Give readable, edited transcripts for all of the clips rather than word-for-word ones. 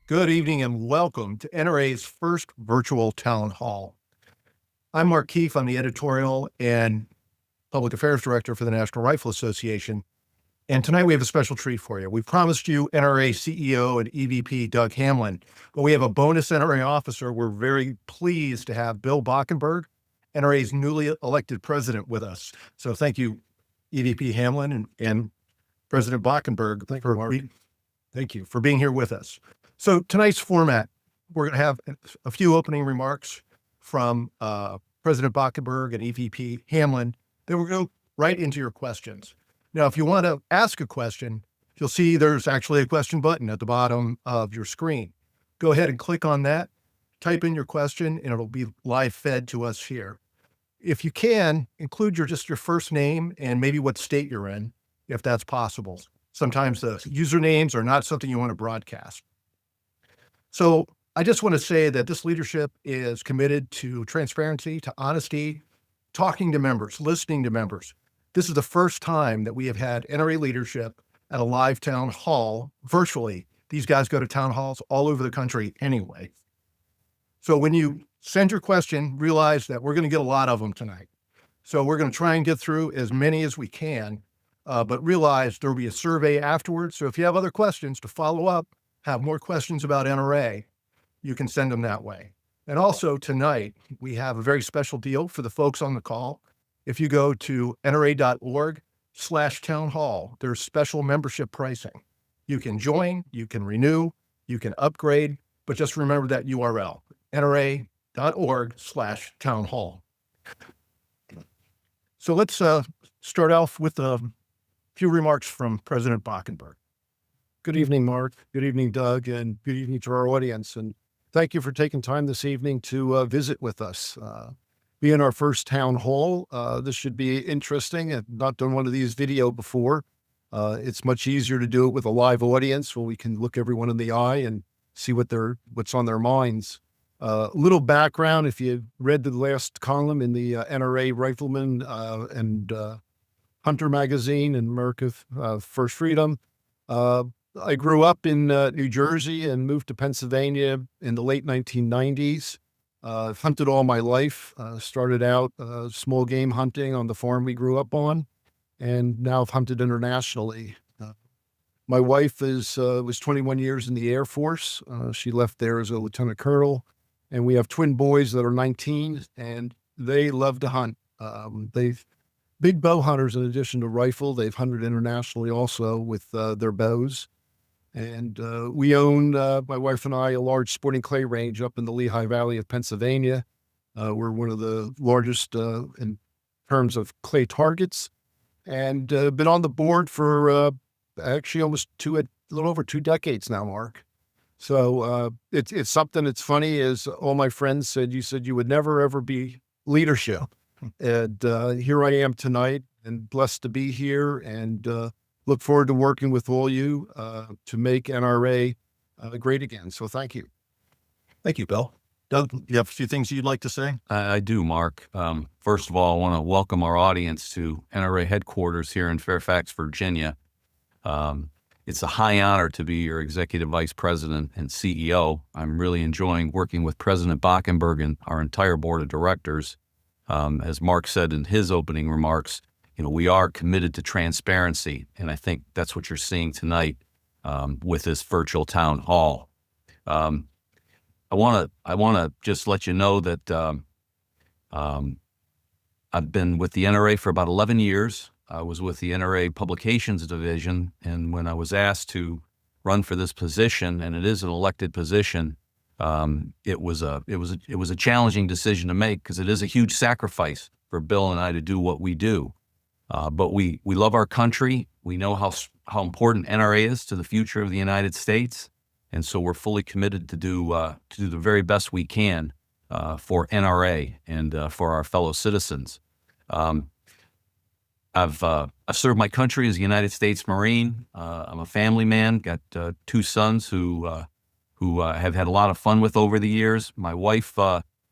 Good evening and welcome to NRA's first virtual town hall. I'm Mark Keefe. I'm the Editorial and Public Affairs Director for the National Rifle Association. And tonight we have a special treat for you. We promised you NRA CEO and EVP Doug Hamlin, but we have a bonus NRA officer. We're very pleased to have Bill Bachenberg, NRA's newly elected president, with us. So thank you, EVP Hamlin and President Bachenberg. Thank you for being here with us. So tonight's format, we're going to have a few opening remarks from President Bachenberg and EVP Hamlin. Then we're going to go right into your questions. Now, if you want to ask a question, you'll see there's actually a question button at the bottom of your screen. Go ahead and click on that, type in your question, and it'll be live fed to us here. If you can, include just your first name and maybe what state you're in, if that's possible. Sometimes the usernames are not something you want to broadcast. So I just want to say that this leadership is committed to transparency, to honesty, talking to members, listening to members. This is the first time that we have had NRA leadership at a live town hall virtually. These guys go to town halls all over the country anyway. So when you send your question, realize that we're going to get a lot of them tonight. So we're going to try and get through as many as we can, but realize there will be a survey afterwards. So if you have other questions to follow up, have more questions about NRA, you can send them that way. And also tonight, we have a very special deal for the folks on the call. If you go to nra.org/town hall, there's special membership pricing. You can join, you can renew, you can upgrade, but just remember that URL, nra.org/town hall. So let's start off with a few remarks from President Bachenberg. Good evening, Mark. Good evening, Doug, and good evening to our audience. And thank you for taking time this evening to visit with us. Being our first town hall, this should be interesting. I've not done one of these video before. It's much easier to do it with a live audience where we can look everyone in the eye and see what's on their minds. Little background, if you read the last column in the NRA Rifleman and Hunter magazine and America First Freedom, I grew up in New Jersey and moved to Pennsylvania in the late 1990s. I've hunted all my life. Started out small game hunting on the farm we grew up on, and now I've hunted internationally. My wife was 21 years in the Air Force. She left there as a lieutenant colonel, and we have twin boys that are 19, and they love to hunt. They've big bow hunters in addition to rifle. They've hunted internationally also with their bows. And we own, my wife and I, a large sporting clay range up in the Lehigh Valley of Pennsylvania. We're one of the largest in terms of clay targets, and been on the board for actually almost a little over 2 decades now, Mark. So it's something that's funny is all my friends said, you said you would never, ever be leadership. And here I am tonight and blessed to be here, and look forward to working with all you to make NRA great again. So thank you. Thank you, Bill. Doug, you have a few things you'd like to say? I do, Mark. First of all, I want to welcome our audience to NRA Headquarters here in Fairfax, Virginia. It's a high honor to be your Executive Vice President and CEO. I'm really enjoying working with President Bachenberg and our entire Board of Directors. As Mark said in his opening remarks, we are committed to transparency, and I think that's what you're seeing tonight with this virtual town hall. I want to just let you know that I've been with the NRA for about 11 years. I was with the NRA Publications Division, and when I was asked to run for this position, and it is an elected position, it was a challenging decision to make because it is a huge sacrifice for Bill and I to do what we do. But we love our country. We know how important NRA is to the future of the United States, and so we're fully committed to do the very best we can for NRA and for our fellow citizens. I've served my country as a United States Marine. I'm a family man. Got 2 sons who have had a lot of fun with over the years. My wife,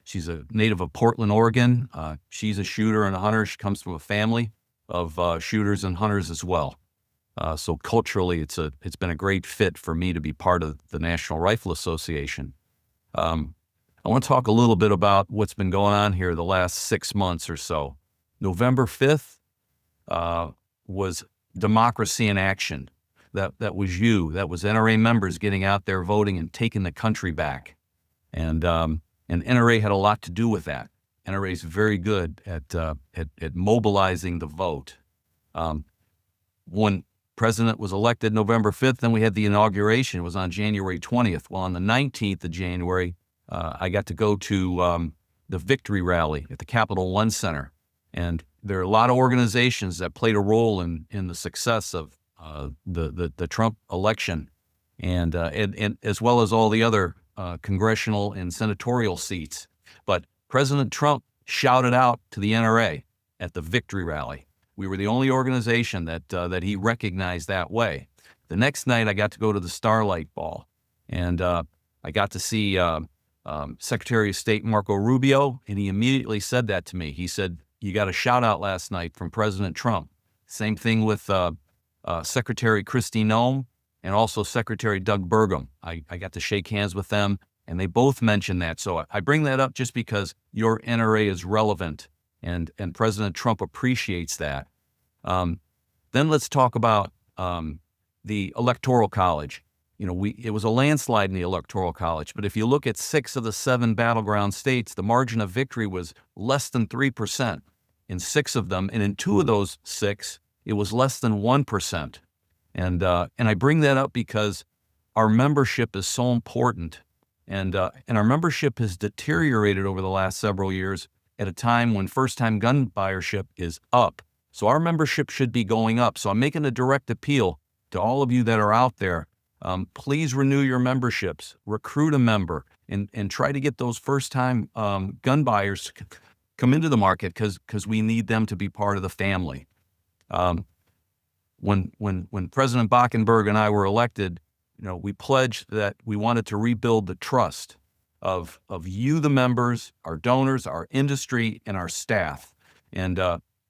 she's a native of Portland, Oregon. She's a shooter and a hunter. She comes from a family of shooters and hunters as well. So culturally, it's been a great fit for me to be part of the National Rifle Association. I want to talk a little bit about what's been going on here the last 6 months or so. November 5th was democracy in action. That was you. That was NRA members getting out there voting and taking the country back. And NRA had a lot to do with that. NRA is very good at mobilizing the vote. When President was elected November 5th, then we had the inauguration. It was on January 20th. Well, on the 19th of January, I got to go to the victory rally at the Capital One Center. And there are a lot of organizations that played a role in the success of the Trump election, and as well as all the other congressional and senatorial seats. But President Trump shouted out to the NRA at the victory rally. We were the only organization that he recognized that way. The next night, I got to go to the Starlight Ball, and I got to see Secretary of State Marco Rubio, and he immediately said that to me. He said, "You got a shout out last night from President Trump." Same thing with Secretary Kristi Noem and also Secretary Doug Burgum. I got to shake hands with them, and they both mentioned that. So I bring that up just because your NRA is relevant, and President Trump appreciates that. Then let's talk about the Electoral College. You know, it was a landslide in the Electoral College, but if you look at 6 of the 7 battleground states, the margin of victory was less than 3% in 6 of them, and in 2 of those 6, it was less than 1%. And I bring that up because our membership is so important, and our membership has deteriorated over the last several years at a time when first-time gun buyership is up. So our membership should be going up. So I'm making a direct appeal to all of you that are out there. Please renew your memberships, recruit a member, and try to get those first-time gun buyers to come into the market because we need them to be part of the family. When President Bachenberg and I were elected, you know, we pledged that we wanted to rebuild the trust of you, the members, our donors, our industry, and our staff. And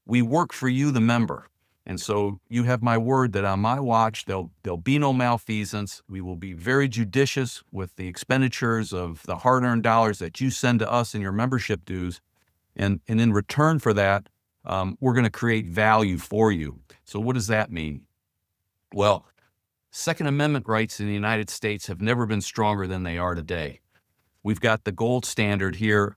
we work for you, the member. And so you have my word that on my watch, there'll be no malfeasance. We will be very judicious with the expenditures of the hard-earned dollars that you send to us in your membership dues. And in return for that, we're going to create value for you. So what does that mean? Well, Second Amendment rights in the United States have never been stronger than they are today. We've got the gold standard here.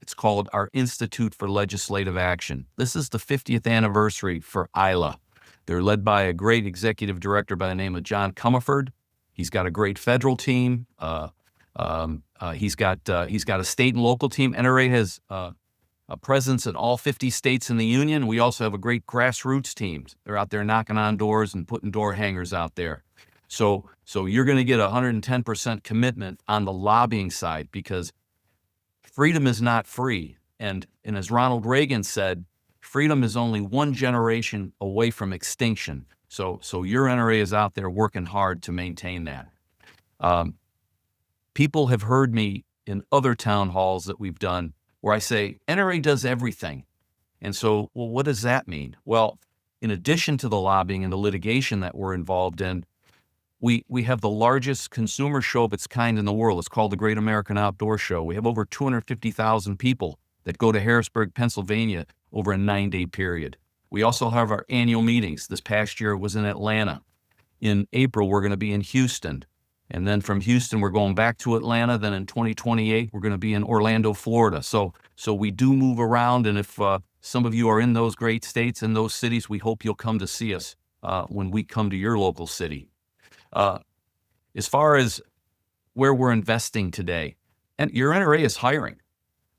It's called our Institute for Legislative Action. This is the 50th anniversary for ILA. They're led by a great executive director by the name of John Comerford. He's got a great federal team. He's got a state and local team. NRA has a presence in all 50 states in the union. We also have a great grassroots team. They're out there knocking on doors and putting door hangers out there. So you're going to get 110% commitment on the lobbying side, because freedom is not free. And as Ronald Reagan said, freedom is only one generation away from extinction. So your NRA is out there working hard to maintain that. People have heard me in other town halls that we've done where I say, NRA does everything. And so, well, what does that mean? Well, in addition to the lobbying and the litigation that we're involved in, we have the largest consumer show of its kind in the world. It's called the Great American Outdoor Show. We have over 250,000 people that go to Harrisburg, Pennsylvania over a 9-day period. We also have our annual meetings. This past year it was in Atlanta. In April, we're going to be in Houston. And then from Houston, we're going back to Atlanta. Then in 2028, we're going to be in Orlando, Florida. So we do move around. And if some of you are in those great states and those cities, we hope you'll come to see us when we come to your local city. As far as where we're investing today, and your NRA is hiring.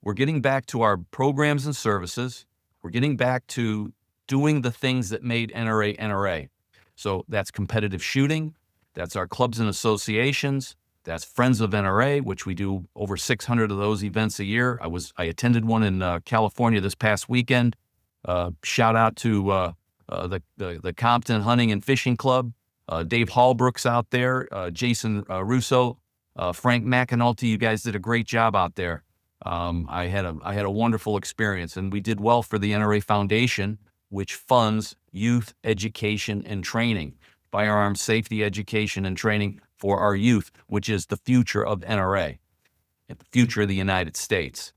We're getting back to our programs and services. We're getting back to doing the things that made NRA NRA. So that's competitive shooting. That's our clubs and associations. That's Friends of NRA, which we do over 600 of those events a year. I attended one in California this past weekend. Shout out to the Compton Hunting and Fishing Club. Dave Hallbrook's out there, Jason Russo, Frank McAnulty. You guys did a great job out there. I had a wonderful experience, and we did well for the NRA Foundation, which funds youth education and training. firearms safety education and training for our youth, which is the future of NRA and the future of the United States.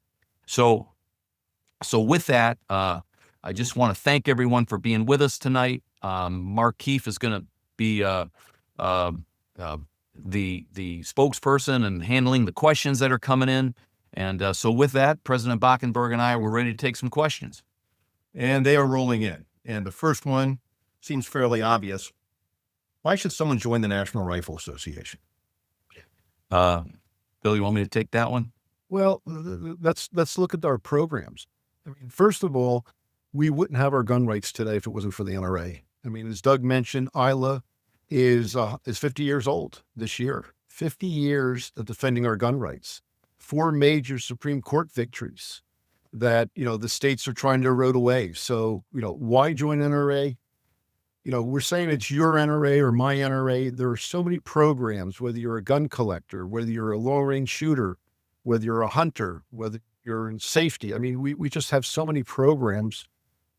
So with that, I just want to thank everyone for being with us tonight. Mark Keefe is going to be the spokesperson and handling the questions that are coming in. And so with that, President Bachenberg and I, we're ready to take some questions. And they are rolling in. And the first one seems fairly obvious. Why should someone join the National Rifle Association? Bill, you want me to take that one? Well, let's look at our programs. I mean, first of all, we wouldn't have our gun rights today if it wasn't for the NRA. I mean, as Doug mentioned, ILA is 50 years old this year. 50 years of defending our gun rights. 4 major Supreme Court victories that, the states are trying to erode away. So, why join NRA? We're saying it's your NRA or my NRA. There are so many programs, whether you're a gun collector, whether you're a long-range shooter, whether you're a hunter, whether you're in safety. I mean, we just have so many programs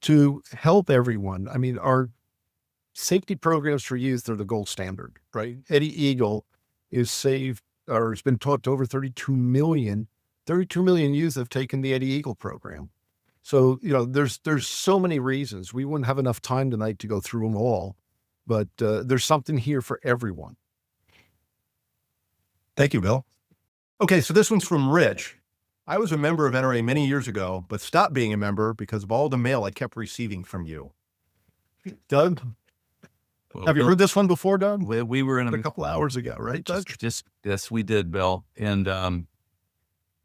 to help everyone. I mean, our safety programs for youth are the gold standard, right? Eddie Eagle is saved, or has been taught to over 32 million. 32 million youth have taken the Eddie Eagle program. So, there's so many reasons. We wouldn't have enough time tonight to go through them all, but there's something here for everyone. Thank you, Bill. Okay, so this one's from Rich. I was a member of NRA many years ago, but stopped being a member because of all the mail I kept receiving from you. Doug, have you heard this one before, Doug? We were in A couple hours ago, right, Doug? Yes, we did, Bill. And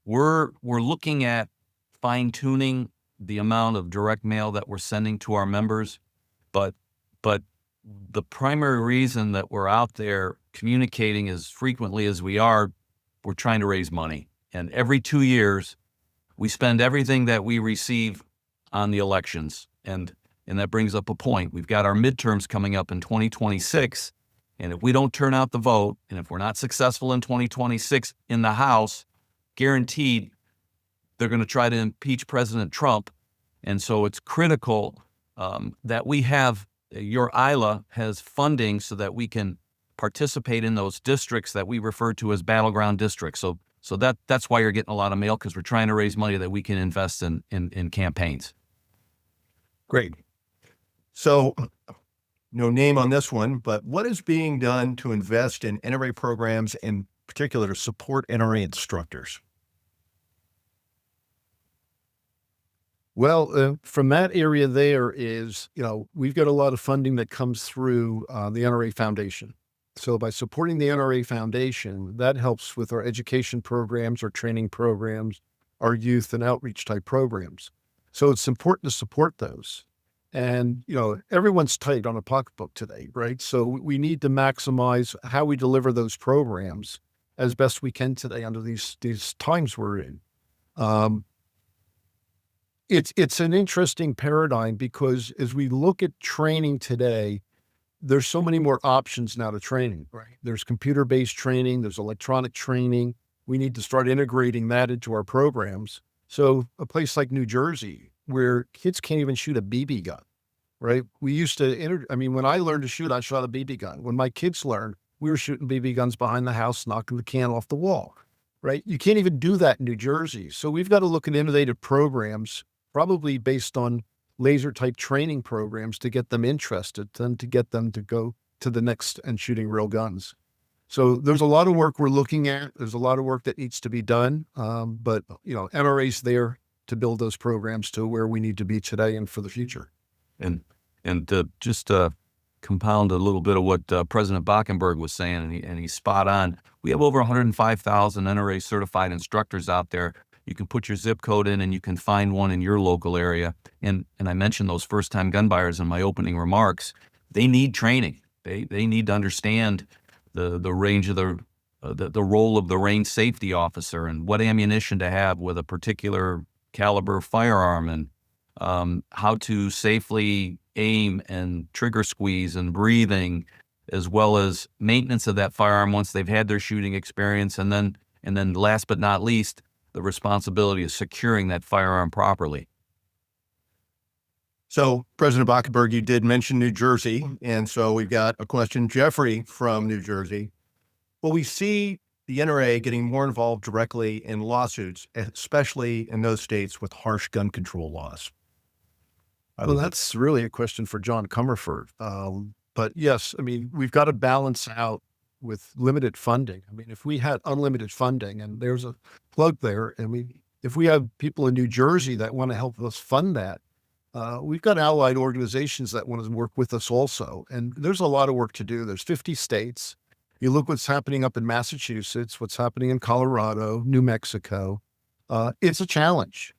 we're looking at fine-tuning the amount of direct mail that we're sending to our members, but the primary reason that we're out there communicating as frequently as we are, we're trying to raise money. And every 2 years, we spend everything that we receive on the elections. And that brings up a point. We've got our midterms coming up in 2026. And if we don't turn out the vote, and if we're not successful in 2026 in the House, guaranteed they're going to try to impeach President Trump. And so it's critical that we have, your ILA has funding so that we can participate in those districts that we refer to as battleground districts. So that's why you're getting a lot of mail, because we're trying to raise money that we can invest in campaigns. Great. So no name on this one, but what is being done to invest in NRA programs, in particular to support NRA instructors? Well, from that area there is, we've got a lot of funding that comes through the NRA Foundation. So by supporting the NRA Foundation, that helps with our education programs, our training programs, our youth and outreach type programs. So it's important to support those. And, everyone's tight on a pocketbook today, right? So we need to maximize how we deliver those programs as best we can today under these times we're in. It's an interesting paradigm because as we look at training today, there's so many more options now to training, right? There's computer-based training, there's electronic training. We need to start integrating that into our programs. So a place like New Jersey, where kids can't even shoot a BB gun, right? We used to, when I learned to shoot, I shot a BB gun. When my kids learned, we were shooting BB guns behind the house, knocking the can off the wall, right? You can't even do that in New Jersey. So we've got to look at innovative programs, probably based on laser type training programs to get them interested and to get them to go to the next and shooting real guns. So there's a lot of work we're looking at. There's a lot of work that needs to be done. But NRA's there to build those programs to where we need to be today and for the future. And just to compound a little bit of what President Bachenberg was saying, and he's spot on. We have over 105,000 NRA certified instructors out there. You can put your zip code in and you can find one in your local area. And I mentioned those first-time gun buyers in my opening remarks. They need training. They need to understand the range of the role of the range safety officer and what ammunition to have with a particular caliber firearm, and how to safely aim and trigger squeeze and breathing, as well as maintenance of that firearm once they've had their shooting experience. And then last but not least, the responsibility of securing that firearm properly. So, President Bachenberg, you did mention New Jersey. And so we've got a question, Jeffrey from New Jersey. Well, we see the NRA getting more involved directly in lawsuits, especially in those states with harsh gun control laws. Well, that's really a question for John Comerford. But yes, I mean, we've got to balance out with limited funding. I mean, if we had unlimited funding, and there's a plug there, if we have people in New Jersey that want to help us fund that, we've got allied organizations that want to work with us also. And there's a lot of work to do. There's 50 states. You look what's happening up in Massachusetts, what's happening in Colorado, New Mexico. It's a challenge.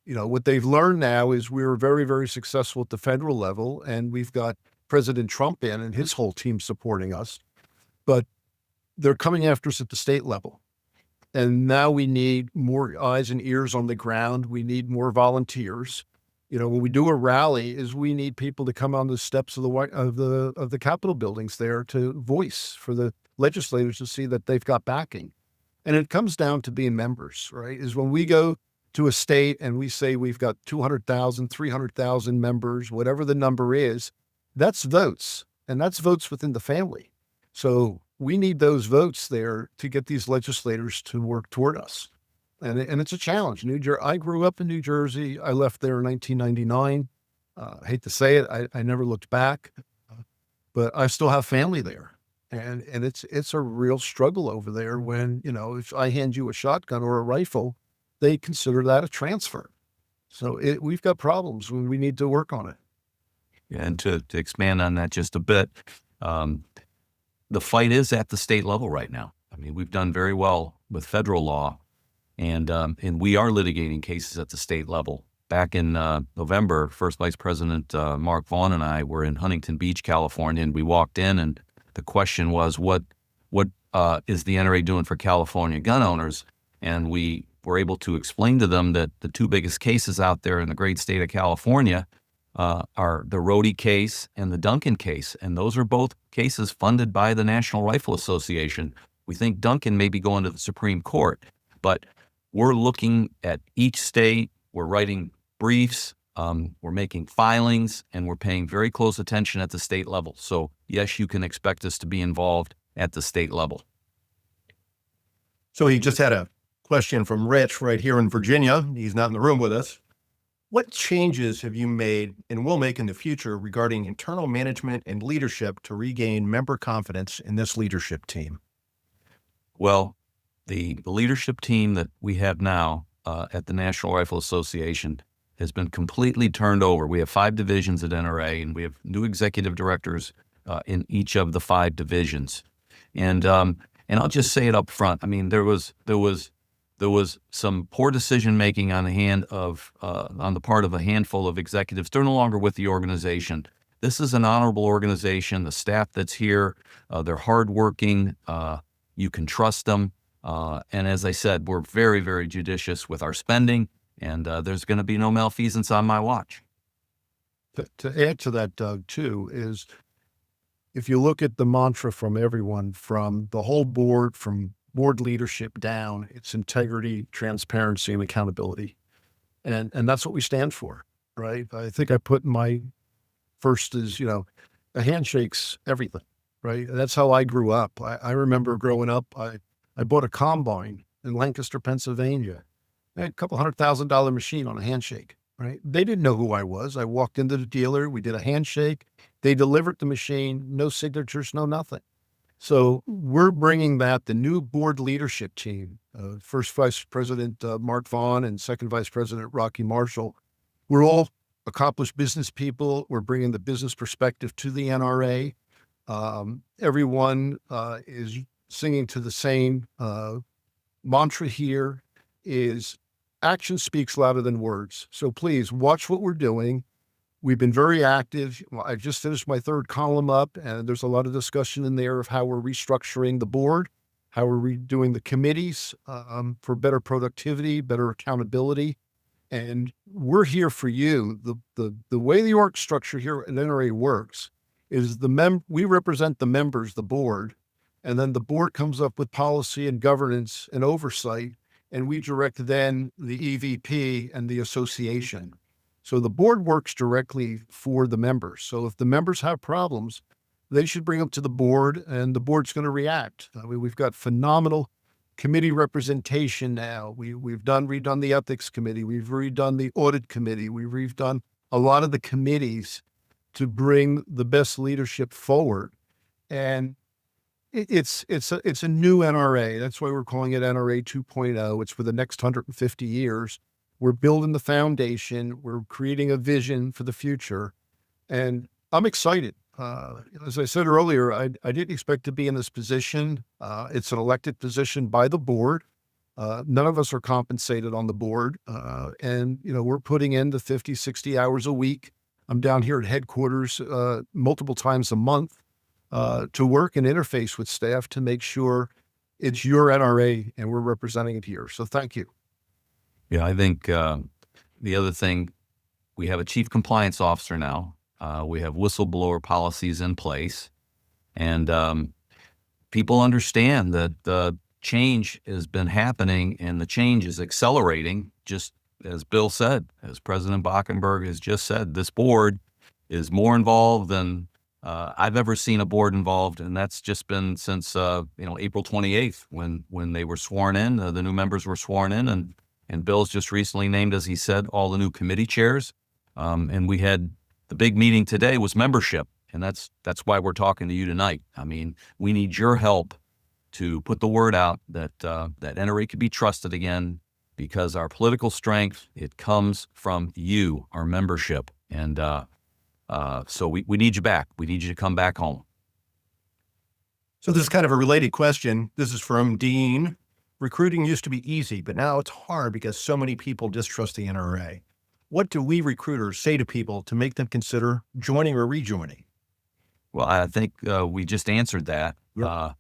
You know, what they've learned now is we're very, very successful at the federal level, and we've got President Trump in and his whole team supporting us, but they're coming after us at the state level. And now we need more eyes and ears on the ground. We need more volunteers. You know, when we do a rally, is we need people to come on the steps of the Capitol buildings there to voice for the legislators to see that they've got backing. And it comes down to being members, right? Is when we go to a state and we say we've got 200,000, 300,000 members, whatever the number is, that's votes, and that's votes within the family. So we need those votes there to get these legislators to work toward us. And it's a challenge. I grew up in New Jersey. I left there in 1999. I hate to say it. I never looked back, but I still have family there. And it's a real struggle over there when, you know, if I hand you a shotgun or a rifle, they consider that a transfer. So we've got problems when we need to work on it. Yeah, and to expand on that just a bit, the fight is at the state level right now. I mean, we've done very well with federal law, and we are litigating cases at the state level. Back in November, First Vice President Mark Vaughn and I were in Huntington Beach, California, and we walked in, and the question was, what is the NRA doing for California gun owners? And we were able to explain to them that the two biggest cases out there in the great state of California are the Rhodey case and the Duncan case. And those are both cases funded by the National Rifle Association. We think Duncan may be going to the Supreme Court, but we're looking at each state. We're writing briefs, we're making filings, and we're paying very close attention at the state level. So yes, you can expect us to be involved at the state level. So he just had a question from Rich right here in Virginia. He's not in the room with us. What changes have you made and will make in the future regarding internal management and leadership to regain member confidence in this leadership team? Well, the leadership team that we have now at the National Rifle Association has been completely turned over. We have 5 divisions at NRA, and we have new executive directors in each of the 5 divisions. And I'll just say it up front. I mean, there was some poor decision making on the part of a handful of executives. They're no longer with the organization. This is an honorable organization. The staff that's here, they're hardworking. You can trust them. And as I said, we're very, very judicious with our spending, and there's going to be no malfeasance on my watch. To add to that, Doug, too, is if you look at the mantra from everyone, from the whole board, from board leadership down, it's integrity, transparency, and accountability. And that's what we stand for, right? I think I put in my first is, a handshake's everything, right? That's how I grew up. I remember growing up, I bought a combine in Lancaster, Pennsylvania. I had a couple $100,000 machine on a handshake, right? They didn't know who I was. I walked into the dealer. We did a handshake. They delivered the machine, no signatures, no nothing. So we're bringing that, the new board leadership team, First Vice President Mark Vaughn and Second Vice President Rocky Marshall. We're all accomplished business people. We're bringing the business perspective to the NRA. Everyone is singing to the same mantra here is action speaks louder than words. So please watch what we're doing. We've been very active. I just finished my 3rd column up, and there's a lot of discussion in there of how we're restructuring the board, how we're redoing the committees for better productivity, better accountability. And we're here for you. The way the org structure here at NRA works is we represent the members, the board, and then the board comes up with policy and governance and oversight, and we direct then the EVP and the association. So the board works directly for the members. So if the members have problems, they should bring them to the board, and the board's going to react. I mean, we've got phenomenal committee representation now. We've redone the ethics committee. We've redone the audit committee. We've redone a lot of the committees to bring the best leadership forward. And it's a new NRA. That's why we're calling it NRA 2.0. It's for the next 150 years. We're building the foundation. We're creating a vision for the future. And I'm excited. As I said earlier, I didn't expect to be in this position. It's an elected position by the board. None of us are compensated on the board. And, we're putting in the 50, 60 hours a week. I'm down here at headquarters multiple times a month to work and interface with staff to make sure it's your NRA and we're representing it here. So thank you. Yeah, I think the other thing, we have a chief compliance officer now. We have whistleblower policies in place, and people understand that the change has been happening and the change is accelerating. Just as Bill said, as President Bachenberg has just said, this board is more involved than I've ever seen a board involved, and that's just been since April 28th when they were sworn in. The new members were sworn in, and Bill's just recently named, as he said, all the new committee chairs. And we had the big meeting today was membership, and that's why we're talking to you tonight. I mean, we need your help to put the word out that that NRA could be trusted again, because our political strength, it comes from you, our membership. And so we need you back. We need you to come back home. So this is kind of a related question. This is from Dean. Recruiting used to be easy, but now it's hard because so many people distrust the NRA. What do we recruiters say to people to make them consider joining or rejoining? Well, I think we just answered that. Yep.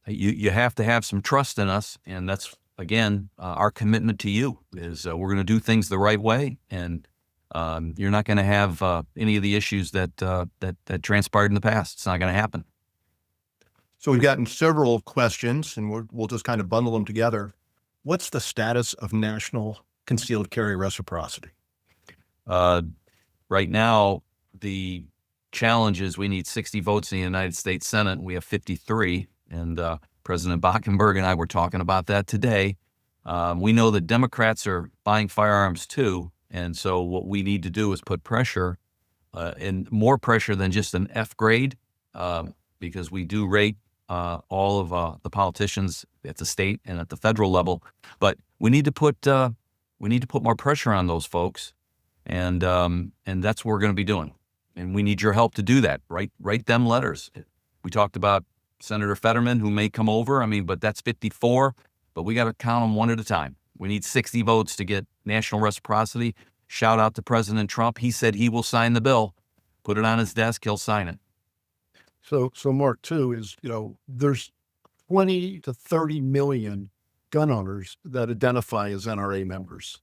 You have to have some trust in us, and that's, again, our commitment to you is we're going to do things the right way, and you're not going to have any of the issues that transpired in the past. It's not going to happen. So we've gotten several questions, and we'll just kind of bundle them together. What's the status of national concealed carry reciprocity? Right now, the challenge is we need 60 votes in the United States Senate. We have 53, and President Bachenberg and I were talking about that today. We know that Democrats are buying firearms too, and so what we need to do is put pressure, and more pressure than just an F grade, because we do rate all of the politicians at the state and at the federal level, but we need to put more pressure on those folks, and that's what we're going to be doing. And we need your help to do that. Write them letters. We talked about Senator Fetterman, who may come over. But that's 54. But we got to count them one at a time. We need 60 votes to get national reciprocity. Shout out to President Trump. He said he will sign the bill. Put it on his desk. He'll sign it. So Mark, too, is, there's 20 to 30 million gun owners that identify as NRA members.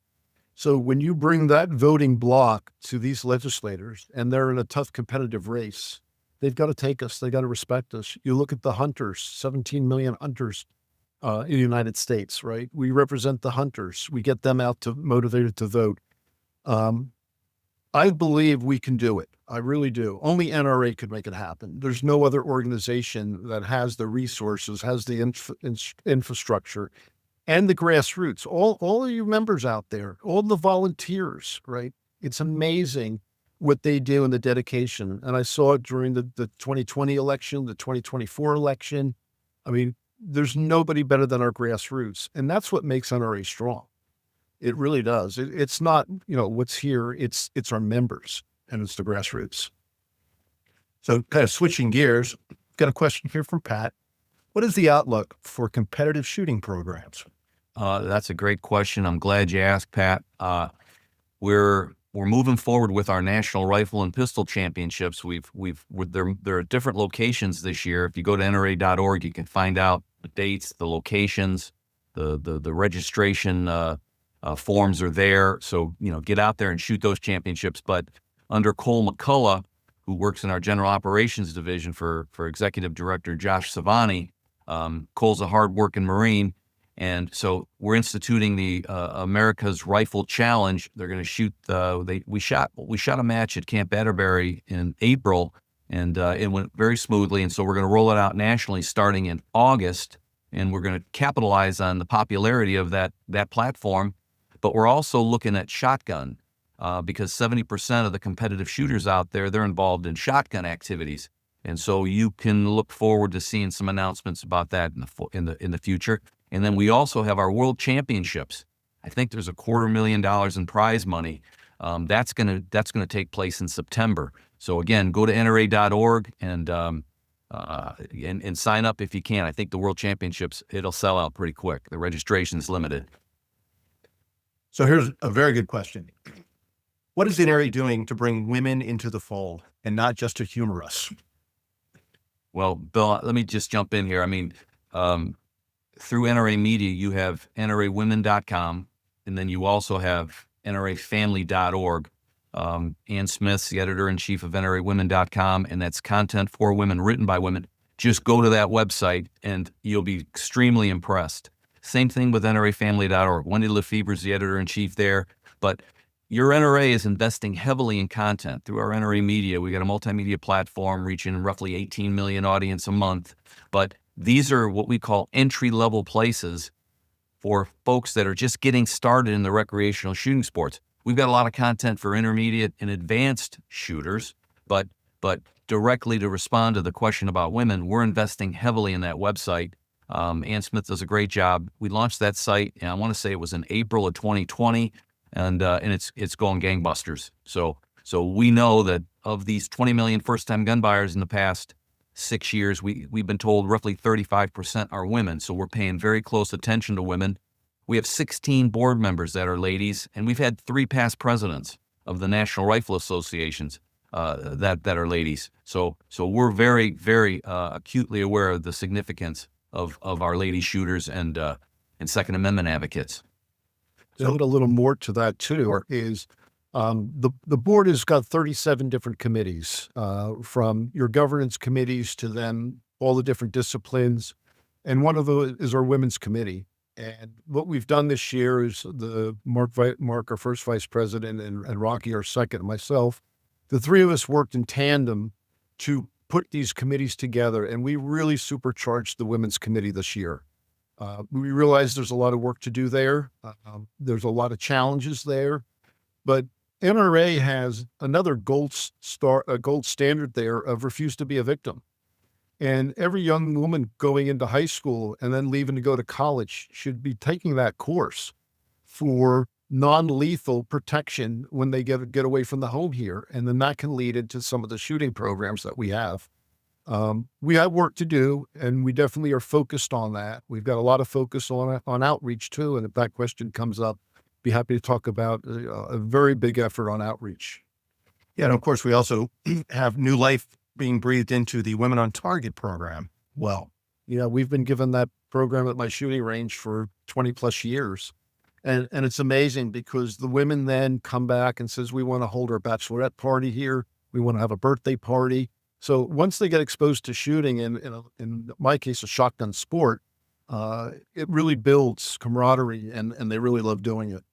So when you bring that voting block to these legislators and they're in a tough competitive race, they've got to take us. They got to respect us. You look at the hunters, 17 million hunters in the United States, right? We represent the hunters. We get them out to motivated to vote. I believe we can do it. I really do. Only NRA could make it happen. There's no other organization that has the resources, has the infrastructure, and the grassroots. All of you members out there, all the volunteers, right? It's amazing what they do and the dedication. And I saw it during the 2020 election, the 2024 election. There's nobody better than our grassroots. And that's what makes NRA strong. It really does. It's not, what's here. It's our members, and it's the grassroots. So kind of switching gears, got a question here from Pat. What is the outlook for competitive shooting programs? That's a great question. I'm glad you asked, Pat. We're moving forward with our National Rifle and Pistol Championships. There are different locations this year. If you go to NRA.org, you can find out the dates, the locations, the registration forms are there. So, get out there and shoot those championships. But under Cole McCullough, who works in our General Operations Division for Executive Director Josh Savani, Cole's a hard-working Marine. And so we're instituting the America's Rifle Challenge. They're going to shoot. We shot a match at Camp Atterbury in April, and it went very smoothly. And so we're going to roll it out nationally starting in August, and we're going to capitalize on the popularity of that platform. But we're also looking at shotgun because 70% of the competitive shooters out there, they're involved in shotgun activities. And so you can look forward to seeing some announcements about that in the future. And then we also have our World Championships. I think there's $250,000 in prize money. That's gonna take place in September. So again, go to NRA.org and sign up if you can. I think the World Championships, it'll sell out pretty quick. The registration is limited. So here's a very good question. What is the NRA doing to bring women into the fold and not just to humor us? Well, Bill, let me just jump in here. I mean, through NRA Media, you have NRAwomen.com, and then you also have NRAfamily.org. Ann Smith's the editor-in-chief of NRAwomen.com, and that's content for women, written by women. Just go to that website, and you'll be extremely impressed. Same thing with NRAfamily.org. Wendy Lefebvre is the editor-in-chief there, but your NRA is investing heavily in content through our NRA Media. We got a multimedia platform reaching roughly 18 million audience a month, but these are what we call entry-level places for folks that are just getting started in the recreational shooting sports. We've got a lot of content for intermediate and advanced shooters, but directly to respond to the question about women, we're investing heavily in that website. Ann Smith does a great job. We launched that site, and I want to say it was in April of 2020, and it's going gangbusters. So we know that of these 20 million first-time gun buyers in the past 6 years, we've been told roughly 35% are women. So we're paying very close attention to women. We have 16 board members that are ladies, and we've had 3 past presidents of the National Rifle Associations that are ladies. So we're very, very acutely aware of the significance of our lady shooters and Second Amendment advocates. To add a little more to that too, is the board has got 37 different committees, from your governance committees to then all the different disciplines. And one of those is our women's committee. And what we've done this year is Mark, our first vice president, and Rocky, our second, and myself, the 3 of us worked in tandem to put these committees together. And we really supercharged the women's committee this year. We realize there's a lot of work to do there. There's a lot of challenges there, but NRA has another gold standard there of refuse to be a victim. And every young woman going into high school and then leaving to go to college should be taking that course for non-lethal protection when they get away from the home here. And then that can lead into some of the shooting programs that we have. We have work to do, and we definitely are focused on that. We've got a lot of focus on outreach too. And if that question comes up, be happy to talk about a very big effort on outreach. Yeah, and of course, we also have new life being breathed into the Women on Target program. Well, we've been given that program at my shooting range for 20 plus years. And it's amazing because the women then come back and says, we want to hold our bachelorette party here. We want to have a birthday party. So once they get exposed to shooting, in my case, a shotgun sport, it really builds camaraderie, and they really love doing it.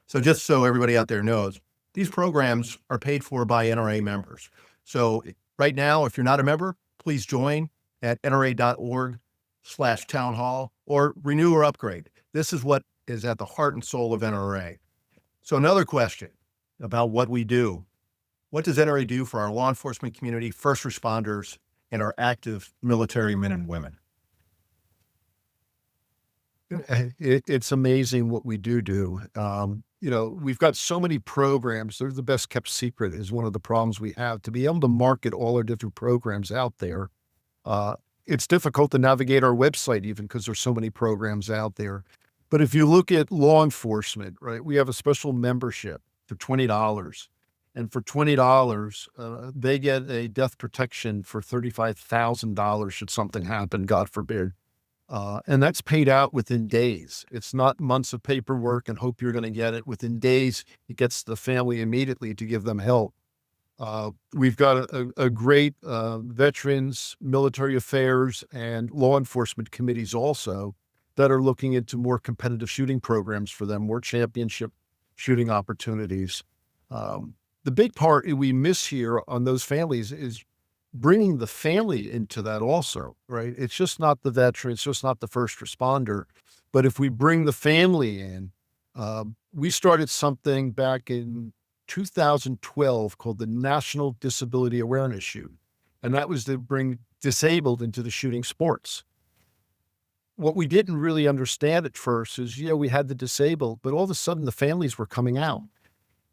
So just so everybody out there knows, these programs are paid for by NRA members. So right now, if you're not a member, please join at NRA.org/townhall or renew or upgrade. This is what is at the heart and soul of NRA. So another question about what we do. What does NRA do for our law enforcement community, first responders, and our active military men and women? It's amazing what we do. We've got so many programs. They're the best kept secret is one of the problems we have. To be able to market all our different programs out there, it's difficult to navigate our website even because there's so many programs out there. But if you look at law enforcement, right, we have a special membership for $20. And for $20, they get a death protection for $35,000 should something happen, God forbid. And that's paid out within days. It's not months of paperwork and hope you're going to get it. Within days, it gets the family immediately to give them help. We've got a great veterans, military affairs, and law enforcement committees also that are looking into more competitive shooting programs for them, more championship shooting opportunities. The big part we miss here on those families is bringing the family into that also, right? It's just not the veteran, it's just not the first responder. But if we bring the family in, we started something back in 2012 called the National Disability Awareness Shoot. And that was to bring disabled into the shooting sports. What we didn't really understand at first is, we had the disabled, but all of a sudden the families were coming out.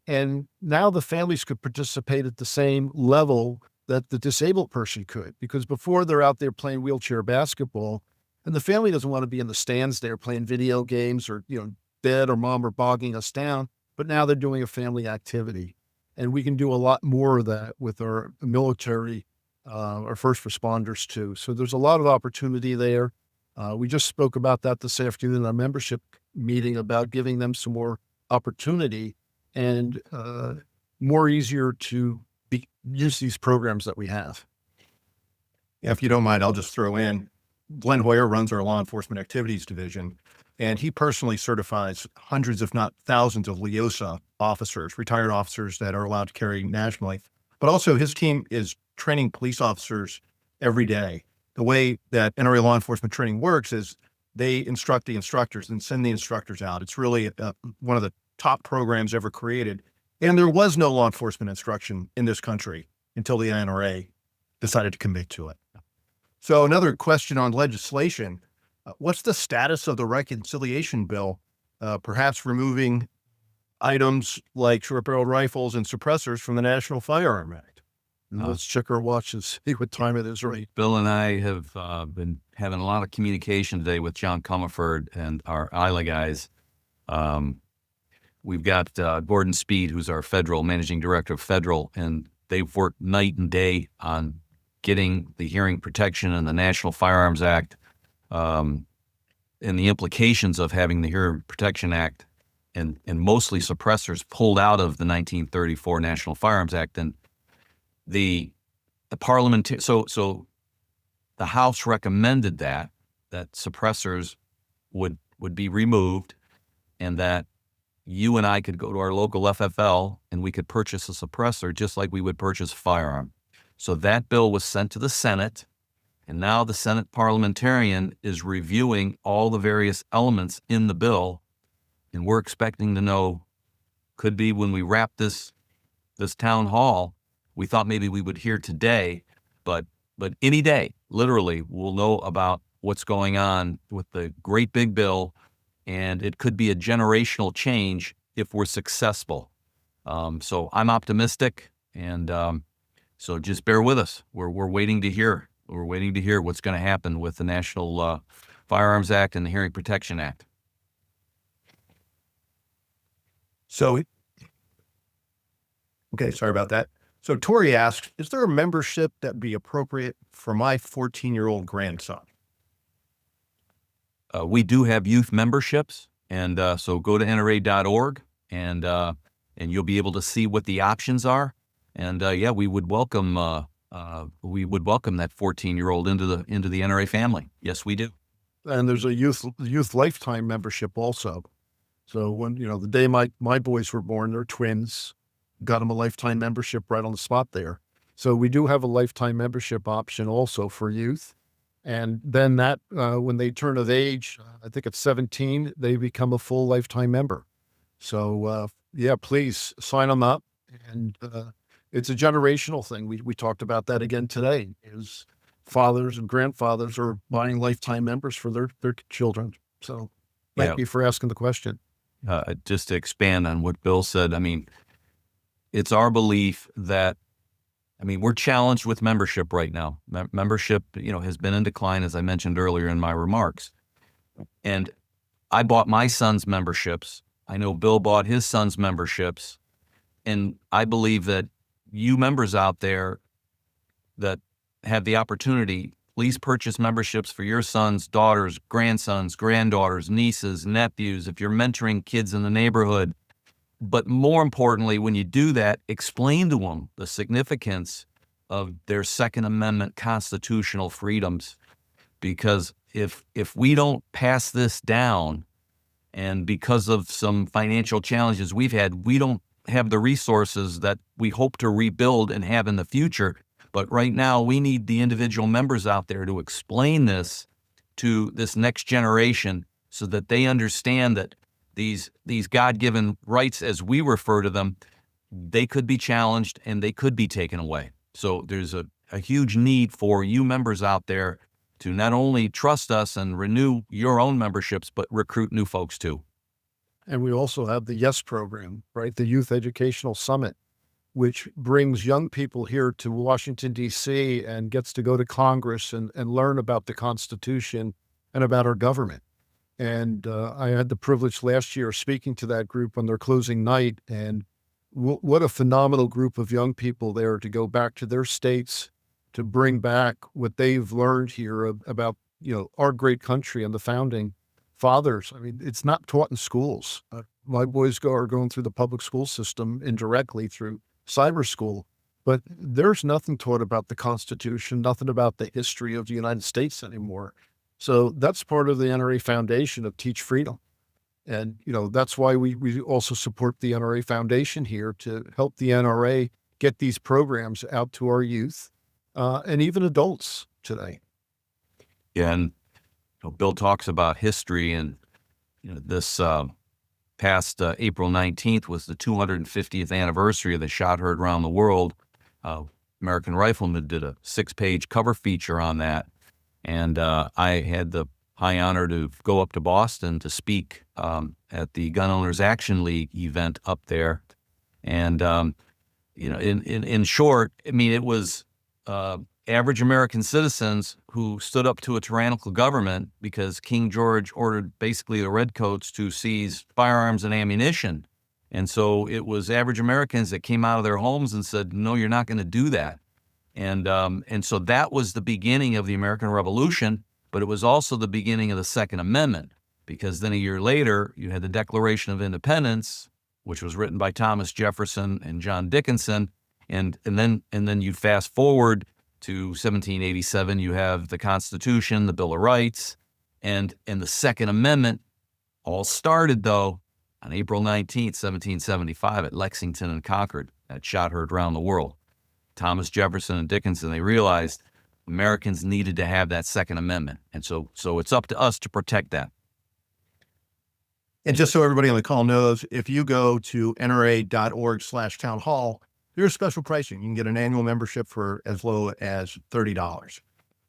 And now the families could participate at the same level that the disabled person could, because before they're out there playing wheelchair basketball and the family doesn't want to be in the stands there playing video games or, dad or mom are bogging us down, but now they're doing a family activity. And we can do a lot more of that with our military, our first responders too. So there's a lot of opportunity there. We just spoke about that this afternoon in our membership meeting about giving them some more opportunity and more easier to use these programs that we have. Yeah, if you don't mind, I'll just throw in, Glenn Hoyer runs our law enforcement activities division, and he personally certifies hundreds, if not thousands, of LEOSA officers, retired officers that are allowed to carry nationally. But also his team is training police officers every day. The way that NRA law enforcement training works is they instruct the instructors and send the instructors out. It's really one of the top programs ever created. And there was no law enforcement instruction in this country until the NRA decided to commit to it. So another question on legislation, what's the status of the reconciliation bill, perhaps removing items like short-barreled rifles and suppressors from the National Firearm Act? Let's check our watches, see what time it is, right? Bill and I have been having a lot of communication today with John Comerford and our ILA guys. We've got Gordon Speed, who's our federal managing director of federal, and they've worked night and day on getting the hearing protection and the National Firearms Act and the implications of having the Hearing Protection Act and mostly suppressors pulled out of the 1934 National Firearms Act. And the parliament, so the House recommended that suppressors would be removed, and that you and I could go to our local FFL and we could purchase a suppressor just like we would purchase a firearm. So that bill was sent to the Senate, and now the Senate parliamentarian is reviewing all the various elements in the bill, and we're expecting to know, could be when we wrap this town hall. We thought maybe we would hear today, but any day, literally, we'll know about what's going on with the great big bill, and it could be a generational change if we're successful. So I'm optimistic, and so just bear with us. We're waiting to hear. We're waiting to hear what's going to happen with the National Firearms Act and the Hearing Protection Act. So, okay, sorry about that. So Tori asked, is there a membership that would be appropriate for my 14-year-old grandson? We do have youth memberships, and so go to NRA.org, and you'll be able to see what the options are. And yeah, we would welcome that 14-year-old into the NRA family. Yes, we do. And there's a youth lifetime membership also. So when, the day my boys were born, they're twins, got them a lifetime membership right on the spot there. So we do have a lifetime membership option also for youth. And then that, when they turn of age, I think at 17, they become a full lifetime member. So yeah, please sign them up. And it's a generational thing. We talked about that again today, is fathers and grandfathers are buying lifetime members for their children. So thank you for asking the question. Just to expand on what Bill said, I mean, it's our belief that, we're challenged with membership right now. Membership, has been in decline, as I mentioned earlier in my remarks. And I bought my son's memberships. I know Bill bought his son's memberships. And I believe that you members out there that have the opportunity, please purchase memberships for your sons, daughters, grandsons, granddaughters, nieces, nephews, if you're mentoring kids in the neighborhood. But more importantly, when you do that, explain to them the significance of their Second Amendment constitutional freedoms. because if we don't pass this down, and because of some financial challenges we've had, we don't have the resources that we hope to rebuild and have in the future. But right now, we need the individual members out there to explain this to this next generation so that they understand that these God-given rights, as we refer to them, they could be challenged and they could be taken away. So there's a huge need for you members out there to not only trust us and renew your own memberships, but recruit new folks too. And we also have the YES program, right? The Youth Educational Summit, which brings young people here to Washington, D.C. and gets to go to Congress and learn about the Constitution and about our government. And I had the privilege last year of speaking to that group on their closing night, and what a phenomenal group of young people there to go back to their states, to bring back what they've learned here about, our great country and the founding fathers. I mean, it's not taught in schools. My boys are going through the public school system indirectly through cyber school, but there's nothing taught about the Constitution, nothing about the history of the United States anymore. So that's part of the NRA Foundation of Teach Freedom. And, that's why we also support the NRA Foundation here to help the NRA get these programs out to our youth and even adults today. Yeah, and Bill talks about history, and this past April 19th was the 250th anniversary of the Shot Heard Around the World. American Rifleman did a 6-page cover feature on that, and I had the high honor to go up to Boston to speak at the Gun Owners Action League event up there. And in short, I mean, it was average American citizens who stood up to a tyrannical government because King George ordered basically the Redcoats to seize firearms and ammunition. And so it was average Americans that came out of their homes and said, no, you're not going to do that. And so that was the beginning of the American Revolution, but it was also the beginning of the Second Amendment, because then a year later, you had the Declaration of Independence, which was written by Thomas Jefferson and John Dickinson. And then you fast forward to 1787, you have the Constitution, the Bill of Rights, and the Second Amendment all started, though, on April 19th, 1775 at Lexington and Concord. That shot heard around the world. Thomas Jefferson and Dickinson, they realized Americans needed to have that Second Amendment. And so it's up to us to protect that. And just so everybody on the call knows, if you go to nra.org/town hall, there's special pricing. You can get an annual membership for as low as $30.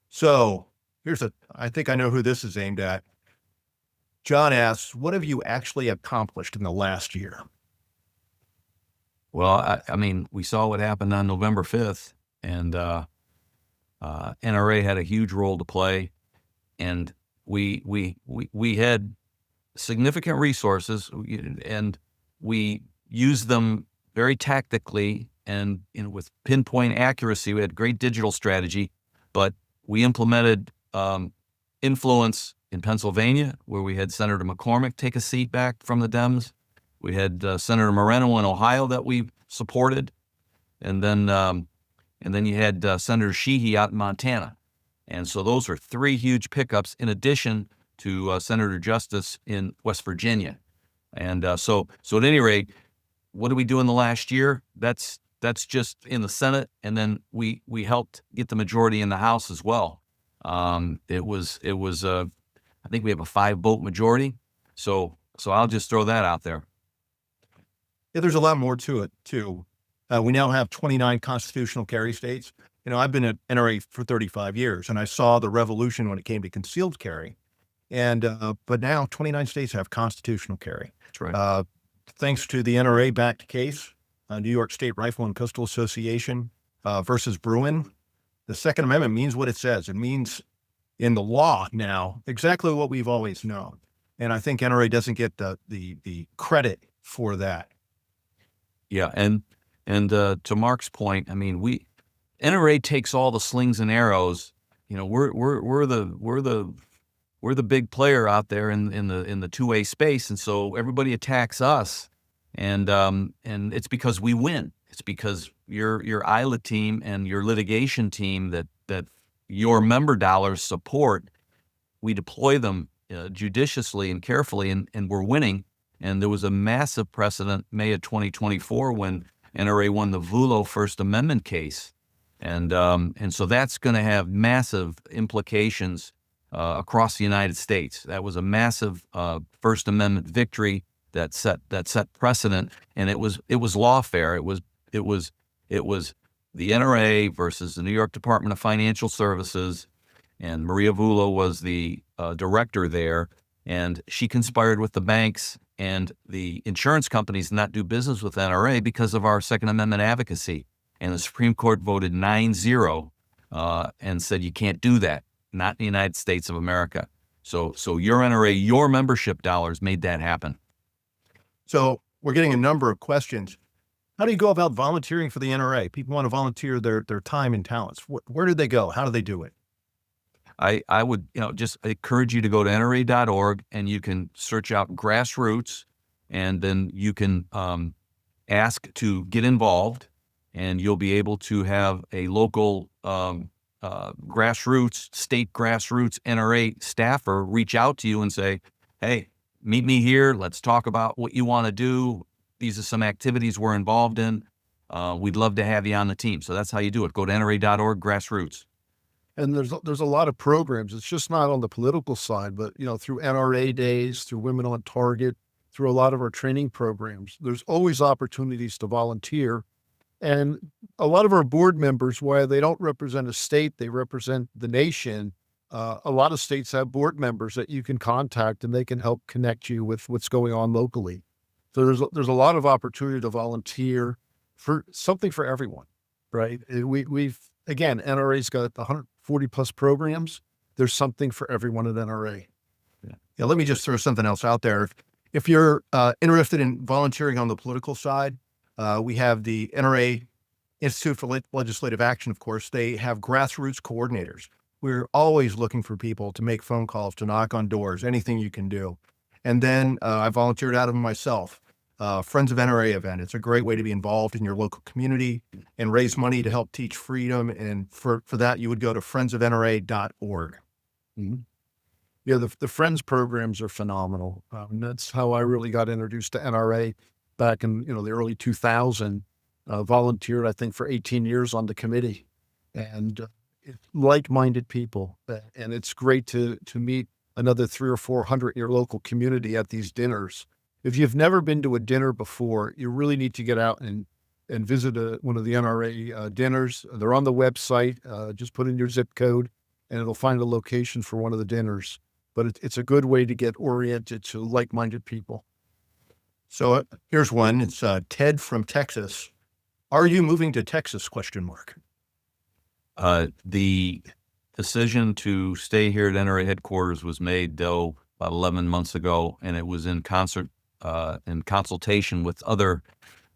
So I think I know who this is aimed at. John asks, what have you actually accomplished in the last year? Well, I mean, we saw what happened on November 5th, and NRA had a huge role to play, and we had significant resources, and we used them very tactically and with pinpoint accuracy. We had great digital strategy, but we implemented influence in Pennsylvania, where we had Senator McCormick take a seat back from the Dems. We had Senator Moreno in Ohio that we supported, and then you had Senator Sheehy out in Montana. And so those are 3 huge pickups in addition to Senator Justice in West Virginia. And so at any rate, what did we do in the last year? That's just in the Senate, and then we helped get the majority in the House as well. It was I think we have a 5-vote majority. So I'll just throw that out there. Yeah, there's a lot more to it too. We now have 29 constitutional carry states. I've been at NRA for 35 years, and I saw the revolution when it came to concealed carry. And but now 29 states have constitutional carry. That's right. Thanks to the NRA-backed case, New York State Rifle and Pistol Association versus Bruin, the Second Amendment means what it says. It means in the law now exactly what we've always known. And I think NRA doesn't get the credit for that. Yeah, and to Mark's point, I mean, NRA takes all the slings and arrows. We're the big player out there in the two-way space, and so everybody attacks us, and it's because we win. It's because your ILA team and your litigation team that your member dollars support we deploy them judiciously and carefully, and we're winning. And there was a massive precedent May of 2024 when NRA won the Vulo First Amendment case. And so that's going to have massive implications across the United States. That was a massive First Amendment victory that set precedent, and it was lawfare. It was the NRA versus the New York Department of Financial Services, and Maria Vulo was the director there, and she conspired with the banks and the insurance companies to not do business with NRA because of our Second Amendment advocacy. And the Supreme Court voted 9-0 and said you can't do that, not in the United States of America. So your NRA, your membership dollars made that happen. So we're getting a number of questions. How do you go about volunteering for the NRA? People want to volunteer their time and talents. Where do they go? How do they do it? I would just encourage you to go to NRA.org, and you can search out grassroots, and then you can ask to get involved, and you'll be able to have a local grassroots, state grassroots NRA staffer reach out to you and say, hey, meet me here. Let's talk about what you want to do. These are some activities we're involved in. We'd love to have you on the team. So that's how you do it. Go to NRA.org, grassroots. And there's a lot of programs. It's just not on the political side, but through NRA days, through Women on Target, through a lot of our training programs, there's always opportunities to volunteer. And a lot of our board members, while they don't represent a state, they represent the nation. A lot of states have board members that you can contact, and they can help connect you with what's going on locally. So there's a lot of opportunity to volunteer for something for everyone, right? Again, NRA's got 140 plus programs. There's something for everyone at NRA. Yeah, let me just throw something else out there. If you're interested in volunteering on the political side, we have the NRA Institute for Legislative Action, of course. They have grassroots coordinators. We're always looking for people to make phone calls, to knock on doors, anything you can do. And then I volunteered out of them myself. Friends of NRA event. It's a great way to be involved in your local community and raise money to help teach freedom. And for that, you would go to friendsofnra.org. Mm-hmm. Yeah, the Friends programs are phenomenal. That's how I really got introduced to NRA back in the early 2000s. Volunteered, I think, for 18 years on the committee, and like-minded people. And it's great to meet another 300 or 400 in your local community at these dinners. If you've never been to a dinner before, you really need to get out and visit one of the NRA dinners. They're on the website. Just put in your zip code, and it'll find a location for one of the dinners. But it's a good way to get oriented to like-minded people. So here's one. It's Ted from Texas. Are you moving to Texas? ? The decision to stay here at NRA headquarters was made, though, about 11 months ago, and it was in consultation with other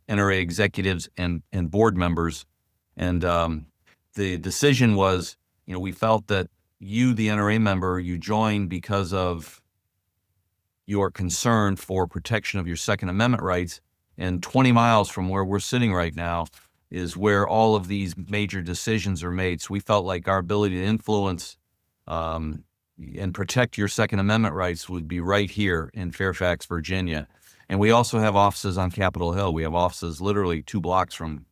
NRA executives and board members. And the decision was, we felt that you, the NRA member, you joined because of your concern for protection of your Second Amendment rights. And 20 miles from where we're sitting right now is where all of these major decisions are made. So we felt like our ability to influence and protect your Second Amendment rights would be right here in Fairfax, Virginia. And we also have offices on Capitol Hill. We have offices literally 2 blocks from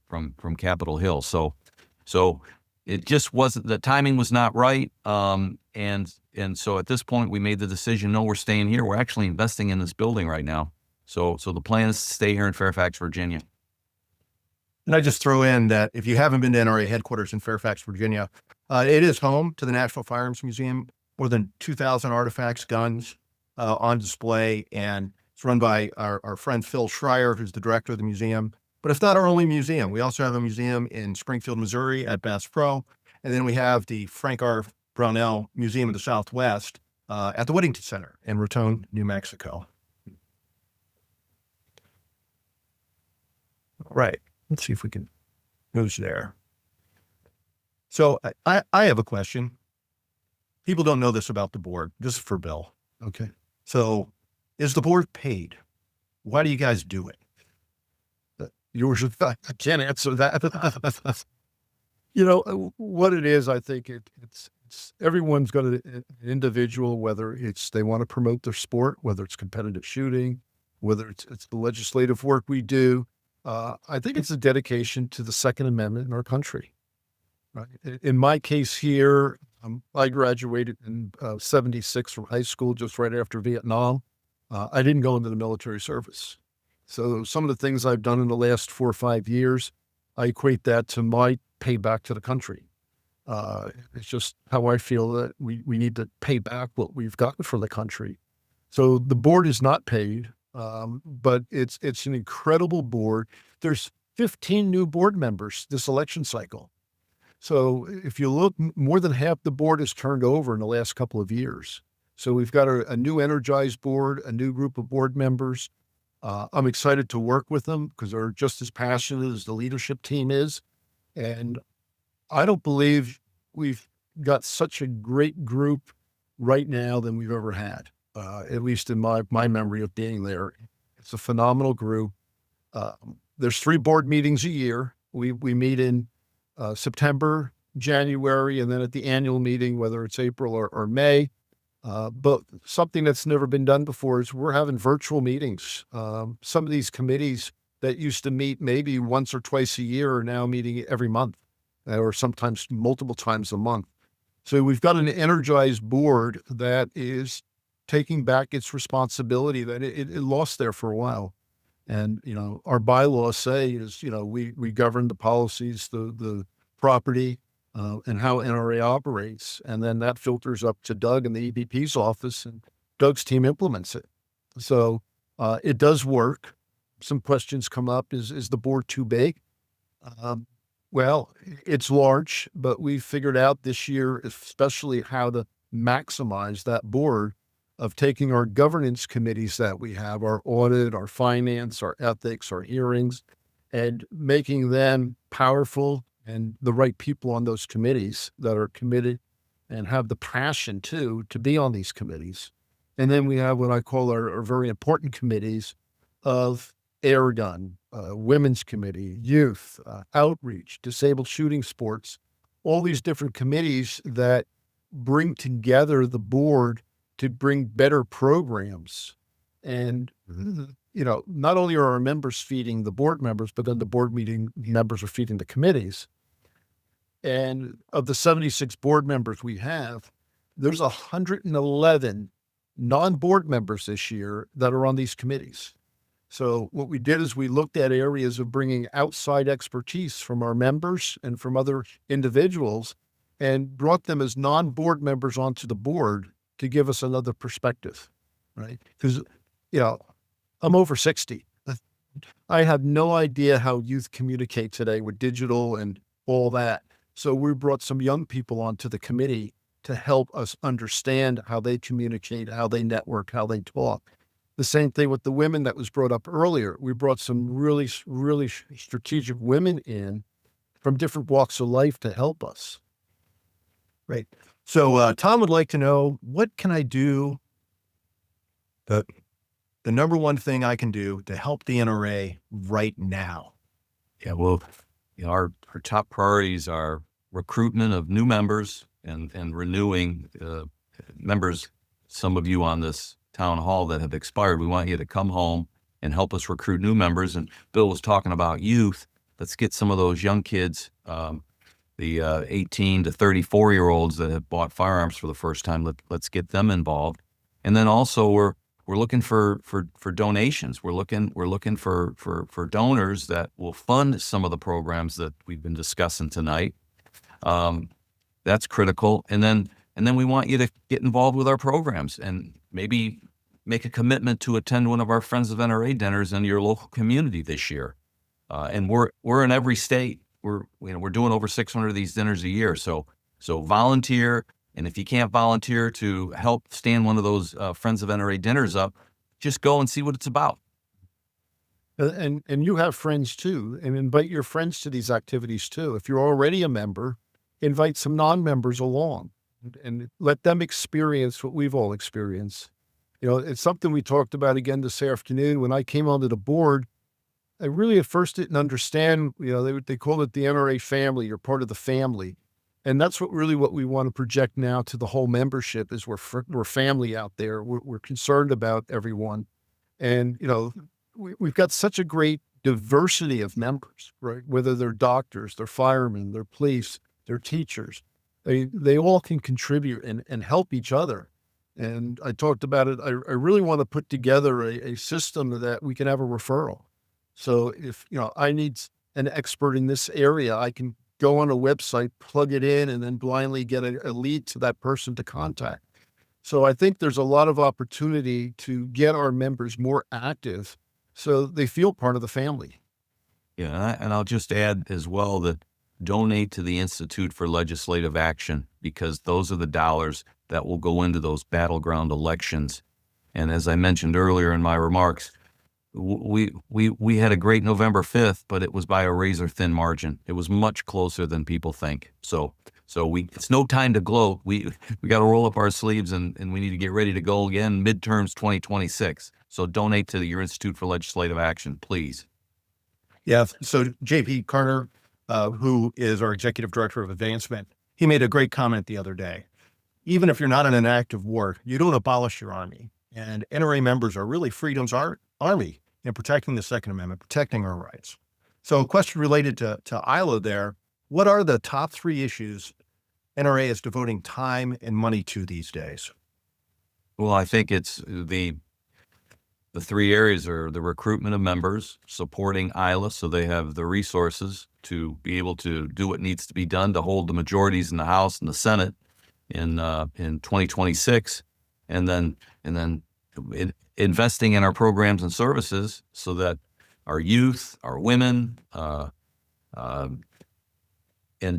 Capitol Hill. So it just wasn't, the timing was not right. And so at this point we made the decision, no, we're staying here. We're actually investing in this building right now. So the plan is to stay here in Fairfax, Virginia. And I just throw in that if you haven't been to NRA headquarters in Fairfax, Virginia, it is home to the National Firearms Museum. More than 2,000 artifacts, guns on display, and it's run by our friend Phil Schreier, who's the director of the museum. But it's not our only museum. We also have a museum in Springfield, Missouri at Bass Pro, and then we have the Frank R. Brownell Museum of the Southwest at the Whittington Center in Raton, New Mexico. All right, let's see if we can who's there. So I have a question. People don't know this about the board. This is for Bill. Okay. So is the board paid? Why do you guys do it? I can't answer that. What it is, I think it's Everyone's got an individual, whether it's they want to promote their sport, whether it's competitive shooting, whether it's the legislative work we do. I think it's a dedication to the Second Amendment in our country. Right. In my case here, I graduated in 76 from high school, just right after Vietnam. I didn't go into the military service. So some of the things I've done in the last 4 or 5 years, I equate that to my payback to the country. It's just how I feel that we need to pay back what we've gotten from the country. So the board is not paid, but it's an incredible board. There's 15 new board members this election cycle. So if you look, more than half the board has turned over in the last couple of years. So we've got a new energized board, a new group of board members. I'm excited to work with them because they're just as passionate as the leadership team is. And I don't believe we've got such a great group right now than we've ever had, at least in my memory of being there. It's a phenomenal group. There's 3 board meetings a year. We meet in September, January, and then at the annual meeting, whether it's April or May. But something that's never been done before is we're having virtual meetings. Some of these committees that used to meet maybe once or twice a year are now meeting every month, or sometimes multiple times a month. So we've got an energized board that is taking back its responsibility that it lost there for a while. And, our bylaws say is, we govern the policies, the property, and how NRA operates. And then that filters up to Doug in the EVP's office, and Doug's team implements it. So it does work. Some questions come up. Is the board too big? Well, it's large, but we figured out this year, especially how to maximize that board of taking our governance committees that we have, our audit, our finance, our ethics, our hearings, and making them powerful and the right people on those committees that are committed and have the passion to be on these committees. And then we have what I call our very important committees of air gun, women's committee, youth, outreach, disabled shooting sports, all these different committees that bring together the board to bring better programs. And, not only are our members feeding the board members, but then the board meeting members are feeding the committees. And of the 76 board members we have, there's 111 non-board members this year that are on these committees. So what we did is we looked at areas of bringing outside expertise from our members and from other individuals and brought them as non-board members onto the board to give us another perspective, right? Because, I'm over 60. I have no idea how youth communicate today with digital and all that. So we brought some young people onto the committee to help us understand how they communicate, how they network, how they talk. The same thing with the women that was brought up earlier. We brought some really, really strategic women in from different walks of life to help us. Right. So Tom would like to know, what can I do? The number one thing I can do to help the NRA right now. Yeah, well, our top priorities are recruitment of new members and renewing members. Some of you on this town hall that have expired, we want you to come home and help us recruit new members. And Bill was talking about youth. Let's get some of those young kids, the 18 to 34-year-olds that have bought firearms for the first time. Let's get them involved. And then also we're looking for donations. We're looking for donors that will fund some of the programs that we've been discussing tonight. That's critical. And then we want you to get involved with our programs and maybe make a commitment to attend one of our Friends of NRA dinners in your local community this year. And we're in every state. We're doing over 600 of these dinners a year. So volunteer. And if you can't volunteer to help stand one of those Friends of NRA dinners up, just go and see what it's about. And you have friends too, and invite your friends to these activities too. If you're already a member, invite some non-members along and let them experience what we've all experienced. It's something we talked about again this afternoon. When I came onto the board, I really at first didn't understand, they call it the NRA family. You're part of the family. And that's what we want to project now to the whole membership is we're family out there. We're concerned about everyone. And, we've got such a great diversity of members, right? Whether they're doctors, they're firemen, they're police, they're teachers, they all can contribute and help each other. And I talked about it. I really want to put together a system that we can have a referral. So if, I need an expert in this area, I can go on a website, plug it in, and then blindly get a lead to that person to contact. So I think there's a lot of opportunity to get our members more active so they feel part of the family. Yeah, and I'll just add as well that donate to the Institute for Legislative Action, because those are the dollars that will go into those battleground elections. And as I mentioned earlier in my remarks, we had a great November 5th, but it was by a razor thin margin. It was much closer than people think. So it's no time to gloat. We got to roll up our sleeves and we need to get ready to go again. Midterms 2026. So donate to your Institute for Legislative Action, please. Yeah. So JP Carter, who is our executive director of advancement, he made a great comment the other day. Even if you're not in an active war, you don't abolish your army. And NRA members are really freedom's army in protecting the Second Amendment, protecting our rights. So a question related to ILA there, what are the top 3 issues NRA is devoting time and money to these days? Well, I think it's the 3 areas are the recruitment of members, supporting ILA so they have the resources to be able to do what needs to be done to hold the majorities in the House and the Senate in 2026, and then investing in our programs and services so that our youth, our women, and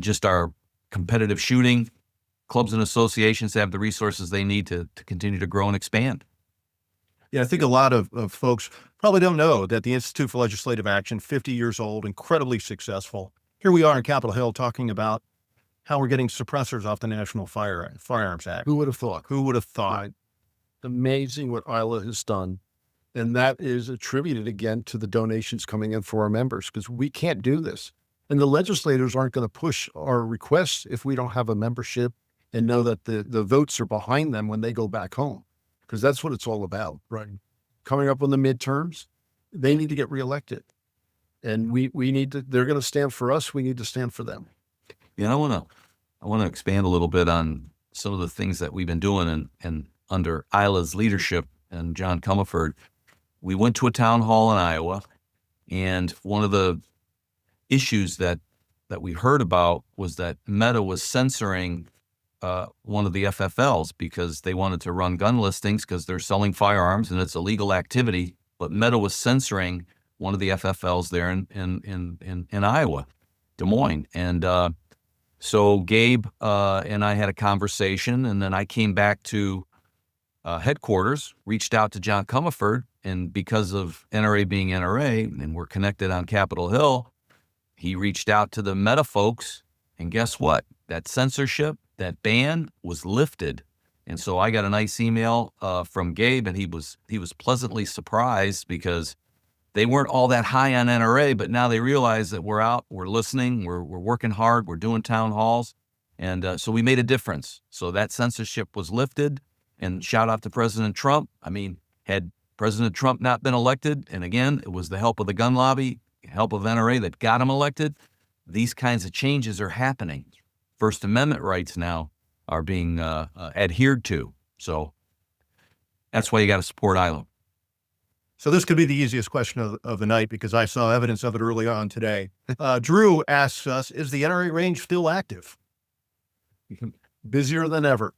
just our competitive shooting clubs and associations have the resources they need to continue to grow and expand. Yeah, I think a lot of folks probably don't know that the Institute for Legislative Action, 50 years old, incredibly successful. Here we are in Capitol Hill talking about how we're getting suppressors off the National Firearms Act. Who would have thought? Who would have thought? Right. Amazing what ILA has done. And that is attributed again to the donations coming in for our members, because we can't do this. And the legislators aren't going to push our requests if we don't have a membership and know that the votes are behind them when they go back home, because that's what it's all about. Right. Coming up on the midterms, they need to get reelected. And we need to, they're going to stand for us. We need to stand for them. Yeah, I want to expand a little bit on some of the things that we've been doing and under ILA's leadership and John Comerford. We went to a town hall in Iowa, and one of the issues that we heard about was that Meta was censoring one of the FFLs because they wanted to run gun listings because they're selling firearms and it's illegal activity. But Meta was censoring one of the FFLs there in Iowa, Des Moines. And so Gabe and I had a conversation, and then I came back to headquarters, reached out to John Comerford, and because of NRA being NRA, and we're connected on Capitol Hill, he reached out to the Meta folks, and guess what? That censorship, that ban was lifted. And so I got a nice email from Gabe, and he was pleasantly surprised because they weren't all that high on NRA, but now they realize that we're out, we're listening, we're working hard, we're doing town halls, and so we made a difference. So that censorship was lifted, and shout out to President Trump. I mean, had President Trump not been elected, and again, it was the help of the gun lobby, help of NRA that got him elected, these kinds of changes are happening. First Amendment rights now are being adhered to. So that's why you got to support ILA. So this could be the easiest question of the night because I saw evidence of it early on today. Drew asks us, is the NRA range still active? Busier than ever.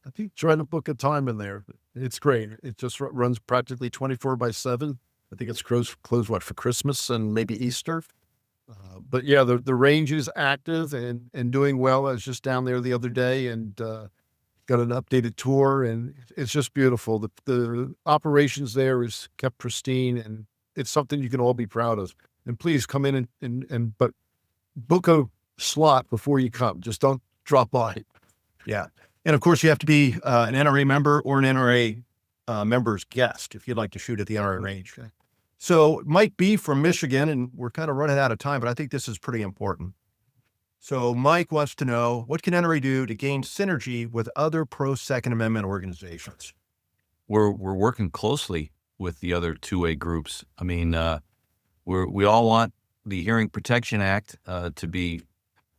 I think trying to book a time in there. It's great. It just runs practically 24/7. I think it's closed what, for Christmas and maybe Easter. But yeah, the range is active and doing well. I was just down there the other day and got an updated tour, and it's just beautiful. The operations there is kept pristine, and it's something you can all be proud of. And please come in but book a slot before you come. Just don't drop by. Yeah. And of course, you have to be an NRA member or an NRA member's guest if you'd like to shoot at the NRA range. Okay. So Mike B from Michigan, and we're kind of running out of time, but I think this is pretty important. So Mike wants to know, what can NRA do to gain synergy with other pro-Second Amendment organizations? We're working closely with the other 2A groups. I mean, we all want the Hearing Protection Act to be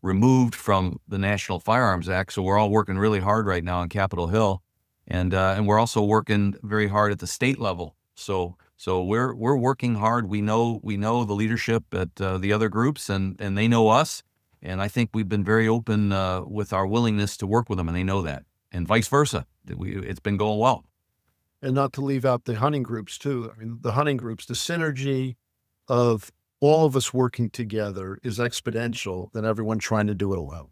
removed from the National Firearms Act, so we're all working really hard right now on Capitol Hill, and we're also working very hard at the state level. So we're working hard. We know the leadership at the other groups, and they know us. And I think we've been very open with our willingness to work with them, and they know that, and vice versa. It's been going well. And not to leave out the hunting groups too. I mean, the hunting groups, the synergy of all of us working together is exponential than everyone trying to do it alone.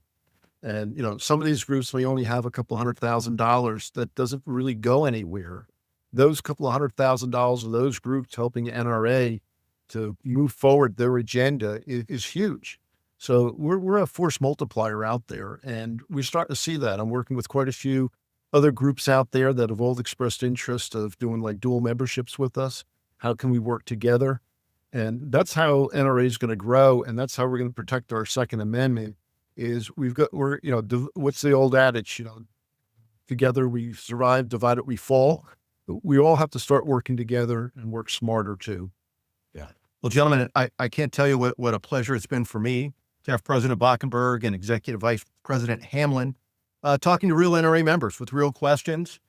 And, some of these groups may only have a couple $100,000 that doesn't really go anywhere. Those couple of $100,000 of those groups helping NRA to move forward their agenda is huge. So we're a force multiplier out there, and we're starting to see that. I'm working with quite a few other groups out there that have all expressed interest of doing like dual memberships with us. How can we work together? And that's how NRA is going to grow, and that's how we're going to protect our Second Amendment. What's the old adage? Together we survive, divided we fall. We all have to start working together and work smarter too. Yeah. Well, gentlemen, I can't tell you what a pleasure it's been for me to have President Bachenberg and Executive Vice President Hamlin talking to real NRA members with real questions.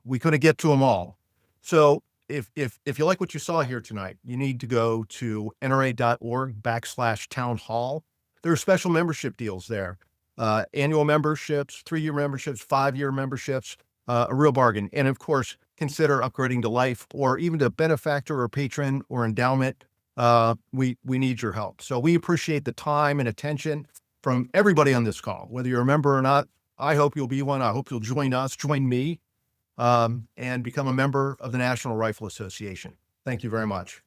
We couldn't get to them all. So if you like what you saw here tonight, you need to go to nra.org/town hall. There are special membership deals there. Annual memberships, 3-year memberships, 5-year memberships, a real bargain. And of course, consider upgrading to life or even to benefactor or patron or endowment. We need your help. So we appreciate the time and attention from everybody on this call, whether you're a member or not. I hope you'll be one. I hope you'll join me, and become a member of the National Rifle Association. Thank you very much.